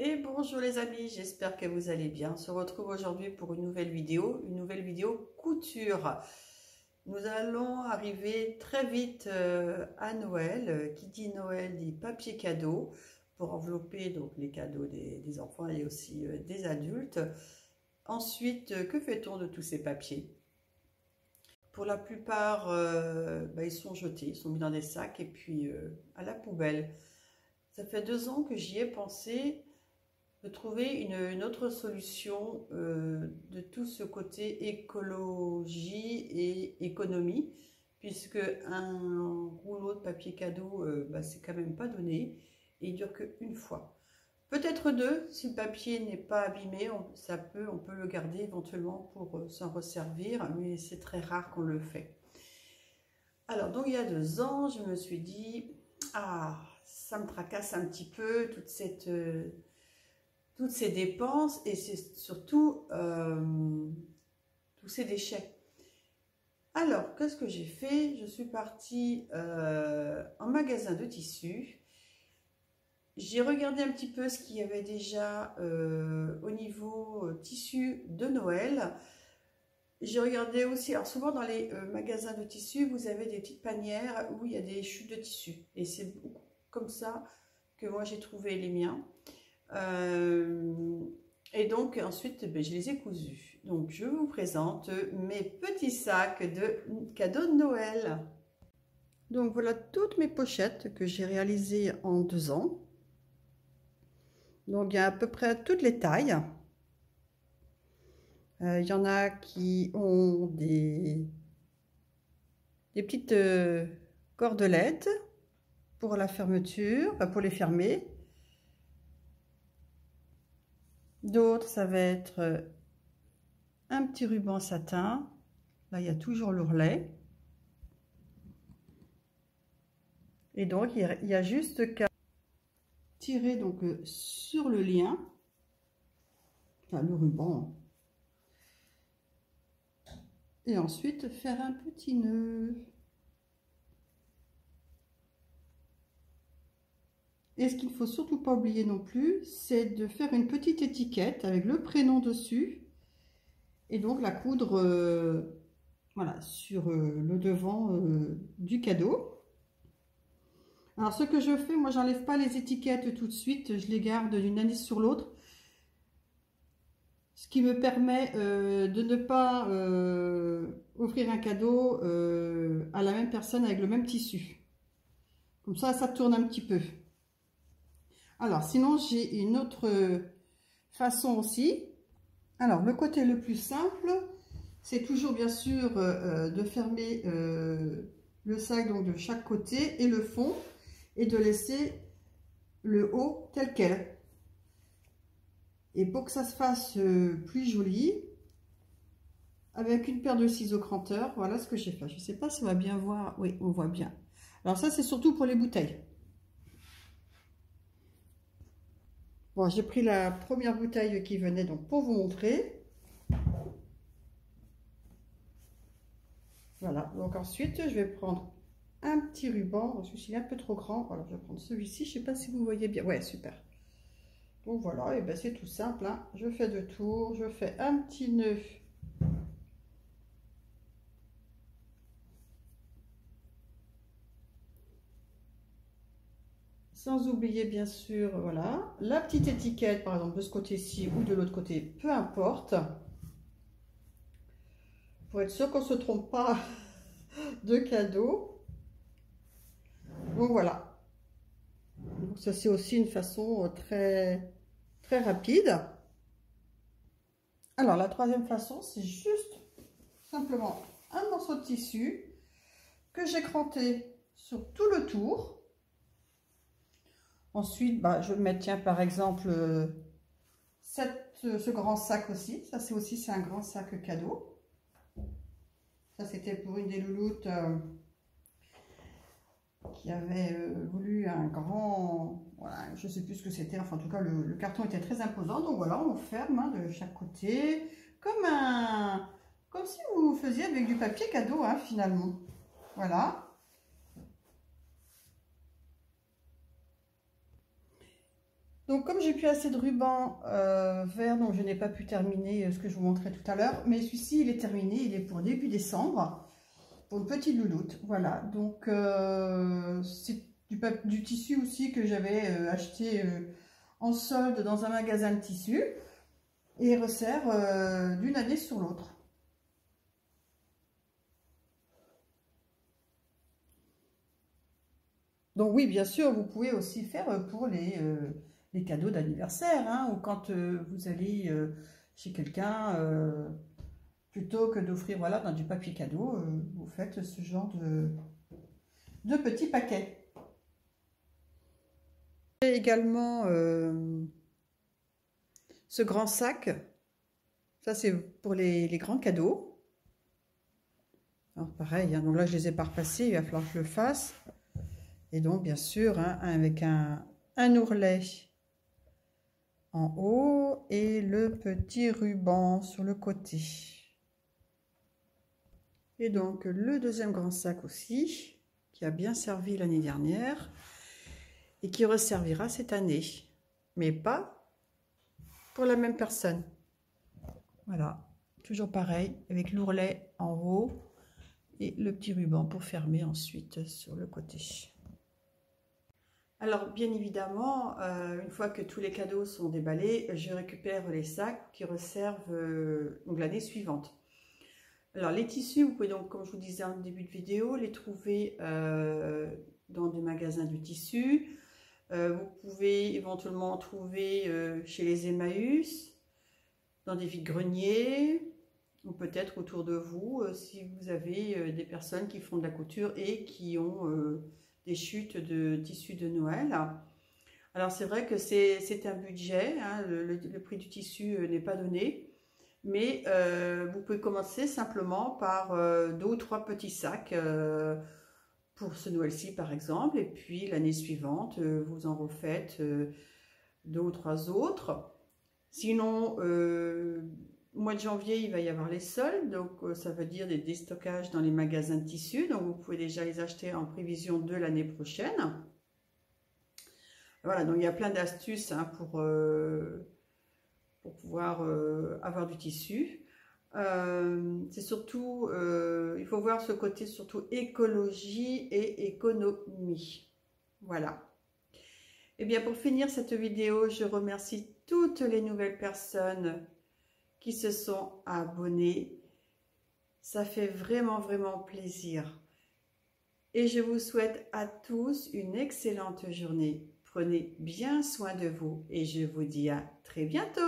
Et bonjour les amis, j'espère que vous allez bien. On se retrouve aujourd'hui pour une nouvelle vidéo couture. Nous allons arriver très vite à Noël. Qui dit Noël dit papier cadeau pour envelopper donc les cadeaux des enfants et aussi des adultes. Ensuite, que fait-on de tous ces papiers? Pour la plupart, ils sont jetés, ils sont mis dans des sacs et puis à la poubelle. Ça fait 2 ans que j'y ai pensé de trouver une autre solution de tout ce côté écologie et économie, puisque un rouleau de papier cadeau, c'est quand même pas donné, et il dure qu'une fois. Peut-être 2, si le papier n'est pas abîmé, on peut le garder éventuellement pour s'en resservir, mais c'est très rare qu'on le fait. Alors, donc il y a 2 ans, je me suis dit, ça me tracasse un petit peu, toutes ces dépenses et c'est surtout tous ces déchets. Alors, qu'est-ce que j'ai fait? Je suis partie en magasin de tissus. J'ai regardé un petit peu ce qu'il y avait déjà au niveau tissu de Noël. J'ai regardé aussi, alors souvent dans les magasins de tissus, vous avez des petites panières où il y a des chutes de tissu. Et c'est comme ça que moi j'ai trouvé les miens. Et donc ensuite je les ai cousus. Donc je vous présente mes petits sacs de cadeaux de Noël. Donc voilà toutes mes pochettes que j'ai réalisées en 2 ans. Donc il y a à peu près toutes les tailles. Il y en a qui ont des petites cordelettes pour la fermeture, pour les fermer. D'autres, ça va être un petit ruban satin. Là, il y a toujours l'ourlet. Et donc, il y a juste qu'à tirer donc sur le lien, enfin le ruban, et ensuite faire un petit nœud. Et ce qu'il ne faut surtout pas oublier non plus, c'est de faire une petite étiquette avec le prénom dessus et donc la coudre voilà, sur le devant du cadeau. Alors ce que je fais, moi j'enlève pas les étiquettes tout de suite, je les garde d'une année sur l'autre. Ce qui me permet de ne pas offrir un cadeau à la même personne avec le même tissu. Comme ça tourne un petit peu. Alors, sinon, j'ai une autre façon aussi. Alors, le côté le plus simple, c'est toujours bien sûr de fermer le sac donc, de chaque côté et le fond et de laisser le haut tel quel. Et pour que ça se fasse plus joli, avec une paire de ciseaux cranteurs, voilà ce que j'ai fait. Je ne sais pas si on va bien voir. Oui, on voit bien. Alors ça, c'est surtout pour les bouteilles. Bon, j'ai pris la première bouteille qui venait donc pour vous montrer. Voilà, donc ensuite je vais prendre un petit ruban. Celui-ci est un peu trop grand. Alors je vais prendre celui-ci. Je ne sais pas si vous voyez bien. Ouais, super. Donc voilà, et ben c'est tout simple. Hein. Je fais 2 tours. Je fais un petit nœud. Sans oublier bien sûr, voilà, la petite étiquette, par exemple de ce côté-ci ou de l'autre côté, peu importe. Pour être sûr qu'on ne se trompe pas de cadeau. Donc voilà. Donc ça c'est aussi une façon très rapide. Alors la troisième façon, c'est juste simplement un morceau de tissu que j'ai cranté sur tout le tour. Ensuite, je vais mettre, tiens, par exemple, ce grand sac aussi. Ça, c'est un grand sac cadeau. Ça, c'était pour une des louloutes qui avait voulu un grand... Voilà, je ne sais plus ce que c'était. Enfin, en tout cas, le carton était très imposant. Donc, voilà, on ferme de chaque côté. Comme si vous faisiez avec du papier cadeau, hein, finalement. Voilà. Donc comme j'ai plus assez de ruban vert, donc je n'ai pas pu terminer ce que je vous montrais tout à l'heure, mais celui-ci il est terminé, il est pour début décembre, pour une petite louloute, voilà. Donc c'est du tissu aussi que j'avais acheté en solde dans un magasin de tissu, et il resserre d'une année sur l'autre. Donc oui, bien sûr, vous pouvez aussi faire pour les cadeaux d'anniversaire, hein, ou quand vous allez chez quelqu'un, plutôt que d'offrir voilà, dans du papier cadeau, vous faites ce genre de petits paquets. J'ai également ce grand sac, ça c'est pour les grands cadeaux. Alors pareil, hein, donc là je les ai pas repassés, il va falloir que je le fasse. Et donc, bien sûr, hein, avec un ourlet en haut et le petit ruban sur le côté. Et donc, le deuxième grand sac aussi, qui a bien servi l'année dernière et qui resservira cette année. Mais pas pour la même personne. Voilà, toujours pareil, avec l'ourlet en haut et le petit ruban pour fermer ensuite sur le côté. Alors, bien évidemment, une fois que tous les cadeaux sont déballés, je récupère les sacs qui resservent l'année suivante. Alors, les tissus, vous pouvez donc, comme je vous disais en début de vidéo, les trouver dans des magasins de tissus. Vous pouvez éventuellement en trouver chez les Emmaüs, dans des vides-greniers, ou peut-être autour de vous, si vous avez des personnes qui font de la couture et qui ont des chutes de tissus de Noël. Alors c'est vrai que c'est un budget, hein, le prix du tissu n'est pas donné, mais vous pouvez commencer simplement par 2 ou 3 petits sacs pour ce Noël-ci par exemple, et puis l'année suivante vous en refaites 2 ou 3 autres. Sinon, au mois de janvier, il va y avoir les soldes, donc ça veut dire des déstockages dans les magasins de tissus, donc vous pouvez déjà les acheter en prévision de l'année prochaine. Voilà, donc il y a plein d'astuces hein, pour pouvoir avoir du tissu. C'est surtout, il faut voir ce côté surtout écologie et économie. Voilà. Et bien pour finir cette vidéo, je remercie toutes les nouvelles personnes qui se sont abonnés. Ça fait vraiment plaisir. Et je vous souhaite à tous une excellente journée. Prenez bien soin de vous et je vous dis à très bientôt.